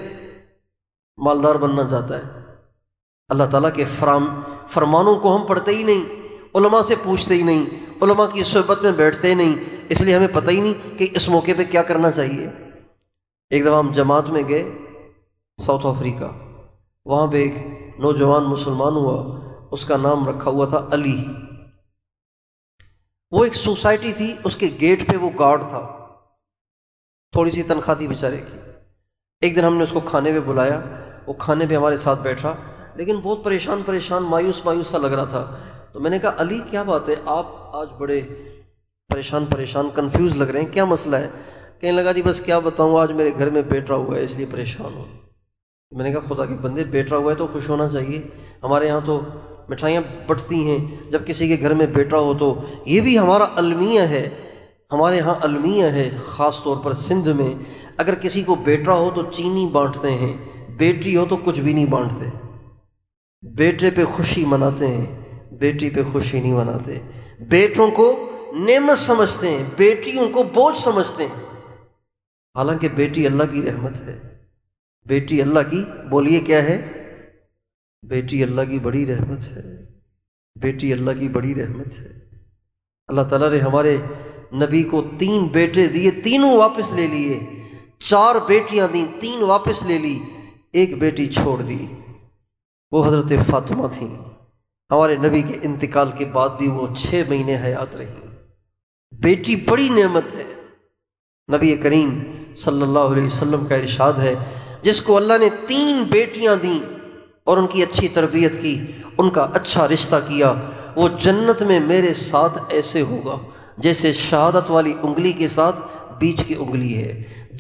مالدار بننا چاہتا ہے۔ اللہ تعالیٰ کے فرمانوں کو ہم پڑھتے ہی نہیں، علماء سے پوچھتے ہی نہیں، علماء کی صحبت میں بیٹھتے نہیں، اس لیے ہمیں پتہ ہی نہیں کہ اس موقع پہ کیا کرنا چاہیے۔ ایک دفعہ ہم جماعت میں گئے ساؤتھ افریقہ، وہاں پہ ایک نوجوان مسلمان ہوا، اس کا نام رکھا ہوا تھا علی۔ وہ ایک سوسائٹی تھی، اس کے گیٹ پہ وہ گارڈ تھا، تھوڑی سی تنخواہ تھی بیچارے کی۔ ایک دن ہم نے اس کو کھانے پہ بلایا، وہ کھانے پہ ہمارے ساتھ بیٹھا، لیکن بہت پریشان مایوس سا لگ رہا تھا۔ تو میں نے کہا علی کیا بات ہے، آپ آج بڑے پریشان کنفیوز لگ رہے ہیں، کیا مسئلہ ہے؟ کہنے لگا جی بس کیا بتاؤں، آج میرے گھر میں بیٹا ہوا ہے اس لیے پریشان ہوں۔ میں نے کہا خدا کے بندے، بیٹا ہوا ہے تو خوش ہونا چاہیے، ہمارے یہاں تو مٹھائیاں بٹتی ہیں جب کسی کے گھر میں بیٹا ہو، تو یہ بھی ہمارا المیہ ہے، ہمارے ہاں المیہ ہے، خاص طور پر سندھ میں اگر کسی کو بیٹا ہو تو چینی بانٹتے ہیں، بیٹی ہو تو کچھ بھی نہیں بانٹتے، بیٹے پہ خوشی مناتے ہیں، بیٹی پہ خوشی نہیں مناتے، بیٹوں کو نعمت سمجھتے ہیں، بیٹیوں کو بوجھ سمجھتے ہیں، حالانکہ بیٹی اللہ کی رحمت ہے، بیٹی اللہ کی، بولیے کیا ہے؟ بیٹی اللہ کی بڑی رحمت ہے، بیٹی اللہ کی بڑی رحمت ہے۔ اللہ تعالیٰ نے ہمارے نبی کو 3 بیٹے دیے، تینوں واپس لے لیے، 4 بیٹیاں دیں، 3 واپس لے لی، ایک بیٹی چھوڑ دی، وہ حضرت فاطمہ تھیں۔ ہمارے نبی کے انتقال کے بعد بھی وہ 6 مہینے حیات رہی۔ بیٹی بڑی نعمت ہے۔ نبی کریم صلی اللہ علیہ وسلم کا ارشاد ہے، جس کو اللہ نے 3 بیٹیاں دیں اور ان کی اچھی تربیت کی، ان کا اچھا رشتہ کیا، وہ جنت میں میرے ساتھ ایسے ہوگا جیسے شہادت والی انگلی کے ساتھ بیچ کی انگلی ہے۔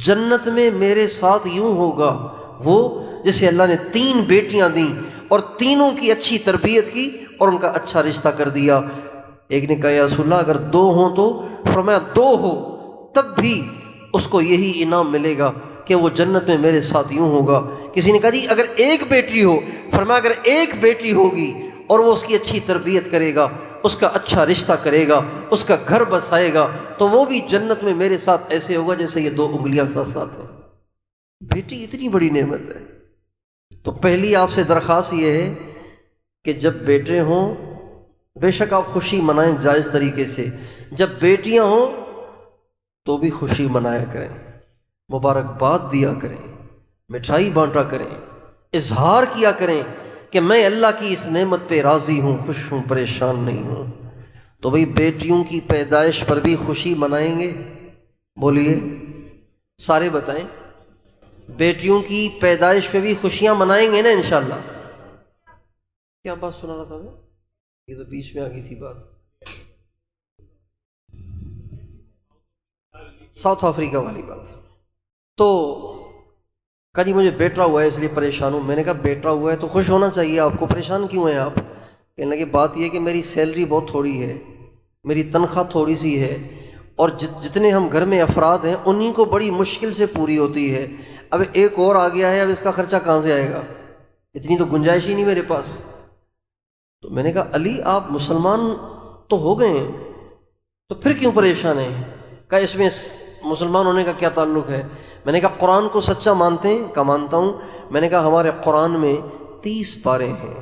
جنت میں میرے ساتھ یوں ہوگا وہ جسے اللہ نے 3 بیٹیاں دیں اور تینوں کی اچھی تربیت کی اور ان کا اچھا رشتہ کر دیا۔ ایک نے کہا یا رسول اللہ اگر 2 ہوں تو؟ فرمایا 2 ہو تب بھی اس کو یہی انعام ملے گا کہ وہ جنت میں میرے ساتھ یوں ہوگا۔ کسی نے کہا جی اگر 1 بیٹی ہو؟ فرمایا اگر 1 بیٹی ہوگی اور وہ اس کی اچھی تربیت کرے گا، اس کا اچھا رشتہ کرے گا، اس کا گھر بسائے گا، تو وہ بھی جنت میں میرے ساتھ ایسے ہوگا جیسے یہ 2 انگلیاں ساتھ ہیں۔ بیٹی اتنی بڑی نعمت ہے۔ تو پہلی آپ سے درخواست یہ ہے کہ جب بیٹے ہوں بے شک آپ خوشی منائیں جائز طریقے سے، جب بیٹیاں ہوں تو بھی خوشی منایا کریں، مبارکباد دیا کریں، مٹھائی بانٹا کریں، اظہار کیا کریں کہ میں اللہ کی اس نعمت پہ راضی ہوں، خوش ہوں، پریشان نہیں ہوں۔ تو بھئی بیٹیوں کی پیدائش پر بھی خوشی منائیں گے؟ بولیے سارے بتائیں، بیٹیوں کی پیدائش پہ بھی خوشیاں منائیں گے نا انشاءاللہ؟ کیا بات سنا رہا تھا میں؟ یہ تو بیچ میں آ گئی تھی بات، ساؤتھ افریقہ والی بات۔ تو کہا جی مجھے بیٹا ہوا ہے اس لیے پریشان ہوں۔ میں نے کہا بیٹا ہوا ہے تو خوش ہونا چاہیے آپ کو، پریشان کیوں ہیں آپ؟ کہنے لگے بات یہ کہ میری سیلری بہت تھوڑی ہے، میری تنخواہ تھوڑی سی ہے، اور جتنے ہم گھر میں افراد ہیں انہی کو بڑی مشکل سے پوری ہوتی ہے، اب ایک اور آ گیا ہے، اب اس کا خرچہ کہاں سے آئے گا؟ اتنی تو گنجائش ہی نہیں میرے پاس۔ تو میں نے کہا علی آپ مسلمان تو ہو گئے ہیں تو پھر کیوں پریشان ہیں؟ کہا اس میں مسلمان ہونے کا کیا تعلق ہے؟ میں نے کہا قرآن کو سچا مانتے ہیں؟ کہا مانتا ہوں۔ میں نے کہا ہمارے قرآن میں 30 پارے ہیں،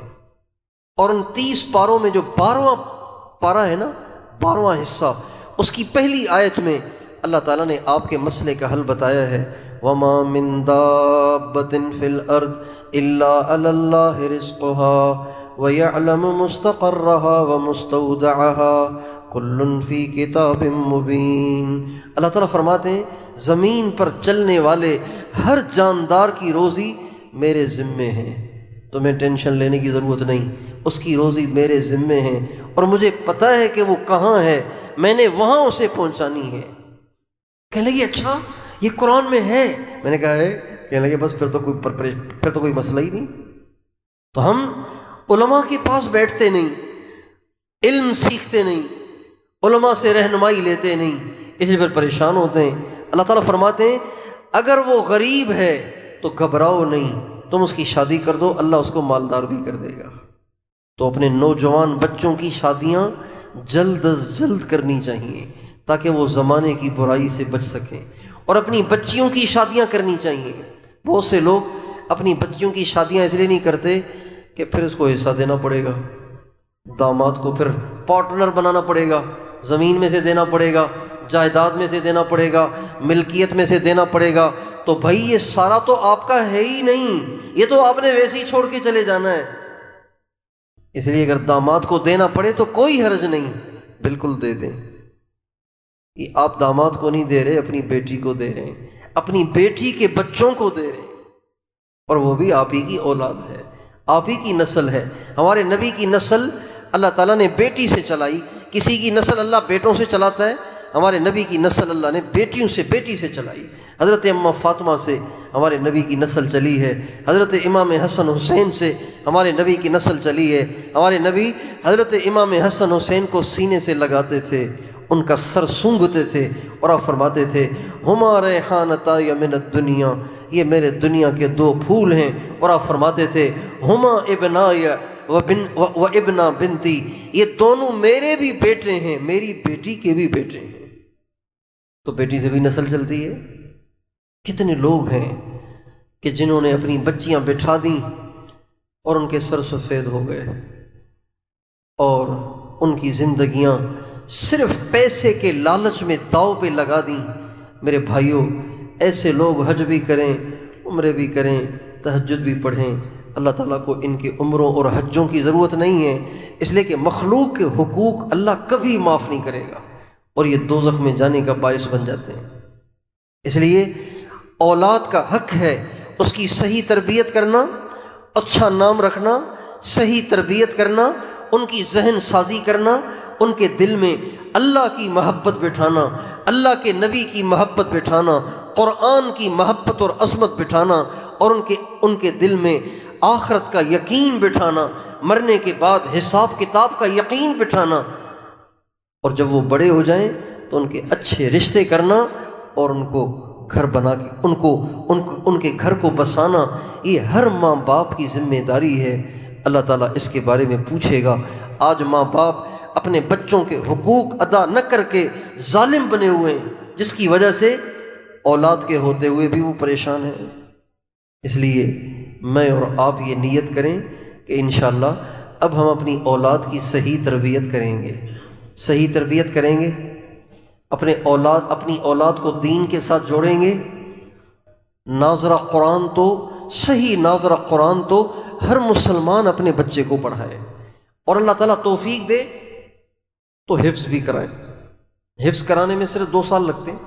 اور ان 30 پاروں میں جو 12واں پارہ ہے نا، 12واں حصہ، اس کی پہلی آیت میں اللہ تعالیٰ نے آپ کے مسئلے کا حل بتایا ہے، وَمَا مِن دَابَّةٍ فِي الْأَرْضِ إِلَّا عَلَى اللَّهِ رِزْقُهَا وَيَعْلَمُ مُسْتَقَرَّهَا وَمُسْتَوْدَعَهَا كُلٌّ فِي كِتَابٍ مُبِينٍ۔ اللہ تعالیٰ فرماتے ہیں زمین پر چلنے والے ہر جاندار کی روزی میرے ذمے ہے، تمہیں ٹینشن لینے کی ضرورت نہیں، اس کی روزی میرے ذمے ہے، اور مجھے پتہ ہے کہ وہ کہاں ہے، میں نے وہاں اسے پہنچانی ہے۔ کہنے لگی اچھا یہ قرآن میں ہے؟ میں نے کہا ہے، کہنے لگے بس پھر تو کوئی مسئلہ ہی نہیں۔ تو ہم علماء کے پاس بیٹھتے نہیں، علم سیکھتے نہیں، علماء سے رہنمائی لیتے نہیں، اس لیے پھر پریشان ہوتے ہیں۔ اللہ تعالیٰ فرماتے ہیں اگر وہ غریب ہے تو گھبراؤ نہیں، تم اس کی شادی کر دو، اللہ اس کو مالدار بھی کر دے گا۔ تو اپنے نوجوان بچوں کی شادیاں جلد از جلد کرنی چاہیے تاکہ وہ زمانے کی برائی سے بچ سکیں، اور اپنی بچیوں کی شادیاں کرنی چاہیے۔ بہت سے لوگ اپنی بچیوں کی شادیاں اس لیے نہیں کرتے کہ پھر اس کو حصہ دینا پڑے گا، داماد کو پھر پارٹنر بنانا پڑے گا، زمین میں سے دینا پڑے گا، جائیداد میں سے دینا پڑے گا، ملکیت میں سے دینا پڑے گا۔ تو بھائی یہ سارا تو آپ کا ہے ہی نہیں، یہ تو آپ نے ویسے ہی چھوڑ کے چلے جانا ہے۔ اس لیے اگر داماد کو دینا پڑے تو کوئی حرج نہیں، بالکل دے دیں۔ یہ آپ داماد کو نہیں دے رہے، اپنی بیٹی کو دے رہے ہیں، اپنی بیٹی کے بچوں کو دے رہے ہیں، اور وہ بھی آپ ہی کی اولاد ہے، آپ ہی کی نسل ہے۔ ہمارے نبی کی نسل اللہ تعالیٰ نے بیٹی سے چلائی، کسی کی نسل اللہ بیٹوں سے چلاتا ہے، ہمارے نبی کی نسل اللہ نے بیٹی سے چلائی۔ حضرت اماں فاطمہ سے ہمارے نبی کی نسل چلی ہے، حضرت امام حسن حسین سے ہمارے نبی کی نسل چلی ہے۔ ہمارے نبی حضرت امام حسن حسین کو سینے سے لگاتے تھے، ان کا سر سونگھتے تھے، اور آپ فرماتے تھے ہما ریحانتای من الدنیا، یہ میرے دنیا کے دو پھول ہیں، اور آپ فرماتے تھے ہما ابنای و ابنا بنتی، یہ دونوں میرے بھی بیٹے ہیں، میری بیٹی کے بھی بیٹے ہیں۔ تو بیٹی سے بھی نسل چلتی ہے۔ کتنے لوگ ہیں کہ جنہوں نے اپنی بچیاں بٹھا دیں اور ان کے سر سفید ہو گئے، اور ان کی زندگیاں صرف پیسے کے لالچ میں داؤ پہ لگا دیں۔ میرے بھائیوں، ایسے لوگ حج بھی کریں، عمرے بھی کریں، تہجد بھی پڑھیں، اللہ تعالیٰ کو ان کے عمروں اور حجوں کی ضرورت نہیں ہے، اس لیے کہ مخلوق کے حقوق اللہ کبھی معاف نہیں کرے گا، اور یہ دوزخ میں جانے کا باعث بن جاتے ہیں۔ اس لیے اولاد کا حق ہے اس کی صحیح تربیت کرنا، اچھا نام رکھنا، صحیح تربیت کرنا، ان کی ذہن سازی کرنا، ان کے دل میں اللہ کی محبت بٹھانا، اللہ کے نبی کی محبت بٹھانا، قرآن کی محبت اور عظمت بٹھانا، اور ان کے دل میں آخرت کا یقین بٹھانا، مرنے کے بعد حساب کتاب کا یقین بٹھانا، اور جب وہ بڑے ہو جائیں تو ان کے اچھے رشتے کرنا، اور ان کو گھر بنا کے ان کے گھر کو بسانا، یہ ہر ماں باپ کی ذمہ داری ہے۔ اللہ تعالیٰ اس کے بارے میں پوچھے گا۔ آج ماں باپ اپنے بچوں کے حقوق ادا نہ کر کے ظالم بنے ہوئے ہیں، جس کی وجہ سے اولاد کے ہوتے ہوئے بھی وہ پریشان ہیں۔ اس لیے میں اور آپ یہ نیت کریں کہ انشاءاللہ اب ہم اپنی اولاد کی صحیح تربیت کریں گے، صحیح تربیت کریں گے، اپنی اولاد کو دین کے ساتھ جوڑیں گے۔ ناظرہ قرآن تو صحیح ناظرہ قرآن تو ہر مسلمان اپنے بچے کو پڑھائے، اور اللہ تعالیٰ توفیق دے تو حفظ بھی کرائیں۔ حفظ کرانے میں صرف 2 سال لگتے ہیں،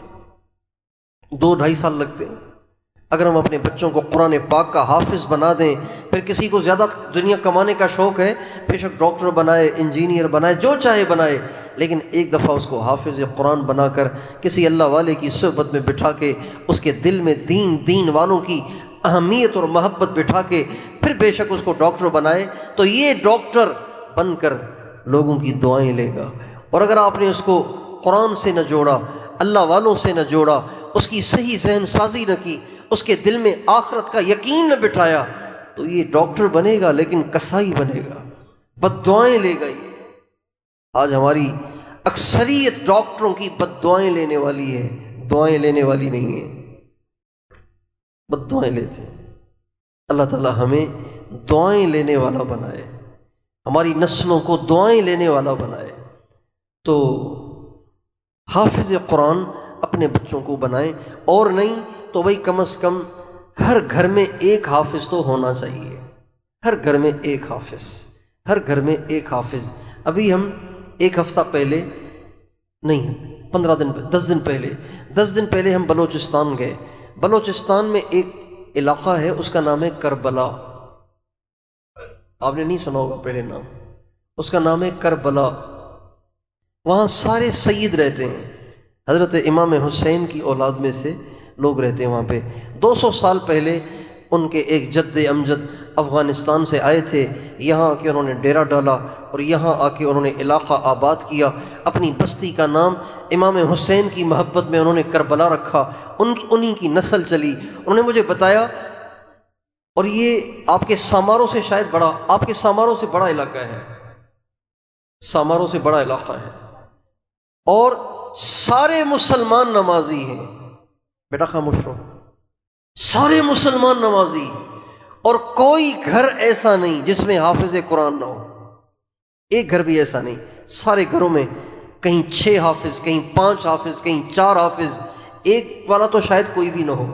2-2.5 سال لگتے ہیں۔ اگر ہم اپنے بچوں کو قرآن پاک کا حافظ بنا دیں، پھر کسی کو زیادہ دنیا کمانے کا شوق ہے، بے شک ڈاکٹر بنائے، انجینئر بنائے، جو چاہے بنائے، لیکن ایک دفعہ اس کو حافظ قرآن بنا کر کسی اللہ والے کی صحبت میں بٹھا کے اس کے دل میں دین والوں کی اہمیت اور محبت بٹھا کے پھر بے شک اس کو ڈاکٹر بنائے، تو یہ ڈاکٹر بن کر لوگوں کی دعائیں لے گا۔ اور اگر آپ نے اس کو قرآن سے نہ جوڑا، اللہ والوں سے نہ جوڑا، اس کی صحیح ذہن سازی نہ کی، اس کے دل میں آخرت کا یقین نہ بٹھایا، تو یہ ڈاکٹر بنے گا لیکن کسائی بنے گا، بد دعائیں لے گا۔ یہ آج ہماری اکثریت ڈاکٹروں کی بد دعائیں لینے والی ہے، دعائیں لینے والی نہیں ہے، بد دعائیں لیتے ہیں۔ اللہ تعالیٰ ہمیں دعائیں لینے والا بنائے، ہماری نسلوں کو دعائیں لینے والا بنائے۔ تو حافظ قرآن اپنے بچوں کو بنائیں، اور نہیں تو بھائی کم از کم ہر گھر میں ایک حافظ تو ہونا چاہیے، ہر گھر میں ایک حافظ، ہر گھر میں ایک حافظ۔ ابھی ہم 1 ہفتہ پہلے نہیں 15 دن 10 دن پہلے ہم بلوچستان گئے۔ بلوچستان میں ایک علاقہ ہے، اس کا نام ہے کربلا۔ آپ نے نہیں سنا ہوگا پہلے نام، اس کا نام ہے کربلا۔ وہاں سارے سید رہتے ہیں، حضرت امام حسین کی اولاد میں سے لوگ رہتے ہیں وہاں پہ۔ 200 سال پہلے ان کے ایک جد امجد افغانستان سے آئے تھے، یہاں آ کے انہوں نے ڈیرا ڈالا اور یہاں آ کے انہوں نے علاقہ آباد کیا۔ اپنی بستی کا نام امام حسین کی محبت میں انہوں نے کربلا رکھا، انہی کی نسل چلی۔ انہوں نے مجھے بتایا، اور یہ آپ کے ساماروں سے شاید بڑا، آپ کے ساماروں سے بڑا علاقہ ہے، ساماروں سے بڑا علاقہ ہے، اور سارے مسلمان نمازی ہیں۔ بیٹا خاموش رہو، سارے مسلمان نمازی، اور کوئی گھر ایسا نہیں جس میں حافظ قرآن نہ ہو، ایک گھر بھی ایسا نہیں۔ سارے گھروں میں کہیں 6 حافظ، کہیں 5 حافظ، کہیں 4 حافظ، ایک والا تو شاید کوئی بھی نہ ہو،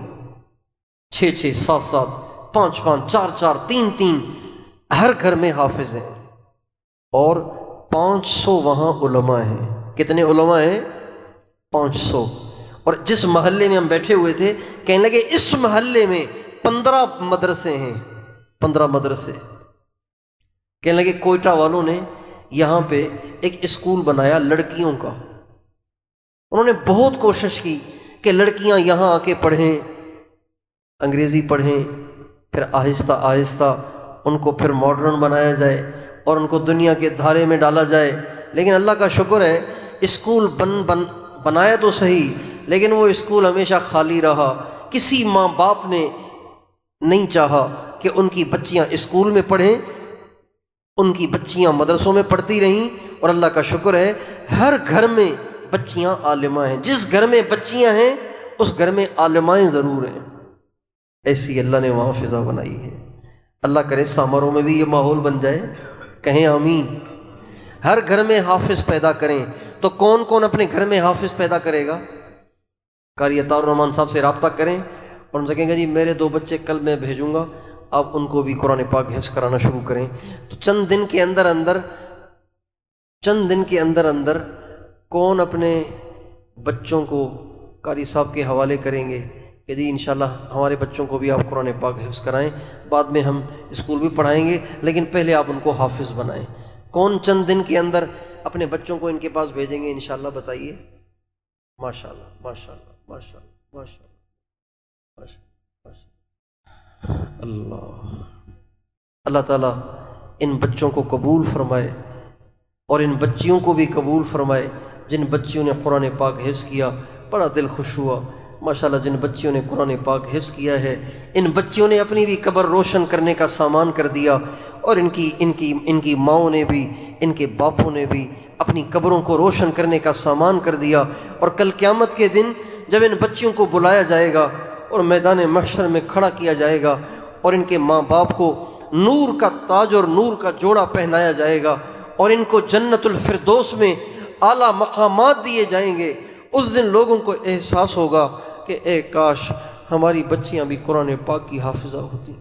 6 7 5 4 3 ہر گھر میں حافظ ہیں، اور 500 وہاں علماء ہیں۔ کتنے علماء ہیں؟ 500۔ اور جس محلے میں ہم بیٹھے ہوئے تھے، کہنے لگے اس محلے میں 15 مدرسے ہیں، 15 مدرسے۔ کہنے لگے کوئٹہ والوں نے یہاں پہ ایک اسکول بنایا لڑکیوں کا، انہوں نے بہت کوشش کی کہ لڑکیاں یہاں آ کے پڑھیں، انگریزی پڑھیں، پھر آہستہ آہستہ ان کو پھر ماڈرن بنایا جائے اور ان کو دنیا کے دھارے میں ڈالا جائے۔ لیکن اللہ کا شکر ہے، اسکول بنایا تو صحیح، لیکن وہ اسکول ہمیشہ خالی رہا۔ کسی ماں باپ نے نہیں چاہا کہ ان کی بچیاں اسکول میں پڑھیں، ان کی بچیاں مدرسوں میں پڑھتی رہیں، اور اللہ کا شکر ہے ہر گھر میں بچیاں عالمہ ہیں۔ جس گھر میں بچیاں ہیں اس گھر میں عالمائیں ضرور ہیں۔ ایسی اللہ نے وہاں فضا بنائی ہے۔ اللہ کرے سامروں میں بھی یہ ماحول بن جائے، کہیں آمین۔ ہر گھر میں حافظ پیدا کریں۔ تو کون کون اپنے گھر میں حافظ پیدا کرے گا؟ قاری عطاء الرحمن صاحب سے رابطہ کریں اور ان سے کہیں گے جی میرے 2 بچے کل میں بھیجوں گا، آپ ان کو بھی قرآن پاک حفظ کرانا شروع کریں۔ تو چند دن کے اندر اندر کون اپنے بچوں کو قاری صاحب کے حوالے کریں گے کہ جی انشاءاللہ ہمارے بچوں کو بھی آپ قرآن پاک حفظ کرائیں، بعد میں ہم اسکول بھی پڑھائیں گے، لیکن پہلے آپ ان کو حافظ بنائیں۔ کون چند دن کے اندر اپنے بچوں کو ان کے پاس بھیجیں گے انشاءاللہ؟ بتائیے۔ ماشاءاللہ ماشاءاللہ ماشاءاللہ ماشاءاللہ ماشاءاللہ۔ اللہ تعالیٰ ان بچوں کو قبول فرمائے اور ان بچیوں کو بھی قبول فرمائے۔ جن بچیوں نے قرآن پاک حفظ کیا بڑا دل خوش ہوا ماشاءاللہ۔ جن بچیوں نے قرآن پاک حفظ کیا ہے، ان بچیوں نے اپنی بھی قبر روشن کرنے کا سامان کر دیا، اور ان کی ماؤں نے بھی، ان کے باپوں نے بھی اپنی قبروں کو روشن کرنے کا سامان کر دیا۔ اور کل قیامت کے دن جب ان بچیوں کو بلایا جائے گا اور میدان محشر میں کھڑا کیا جائے گا، اور ان کے ماں باپ کو نور کا تاج اور نور کا جوڑا پہنایا جائے گا، اور ان کو جنت الفردوس میں اعلیٰ مقامات دیے جائیں گے، اس دن لوگوں کو احساس ہوگا کہ اے کاش ہماری بچیاں بھی قرآن پاک کی حافظہ ہوتی۔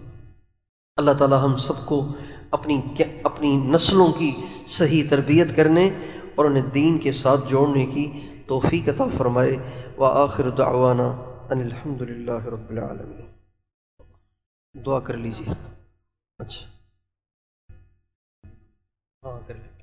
اللہ تعالی ہم سب کو اپنی نسلوں کی صحیح تربیت کرنے اور انہیں دین کے ساتھ جوڑنے کی توفیق عطا فرمائے۔ وآخر دعوانا ان الحمد للہ رب العالمین۔ دعا کر لیجیے۔ اچھا ہاں کر لیں۔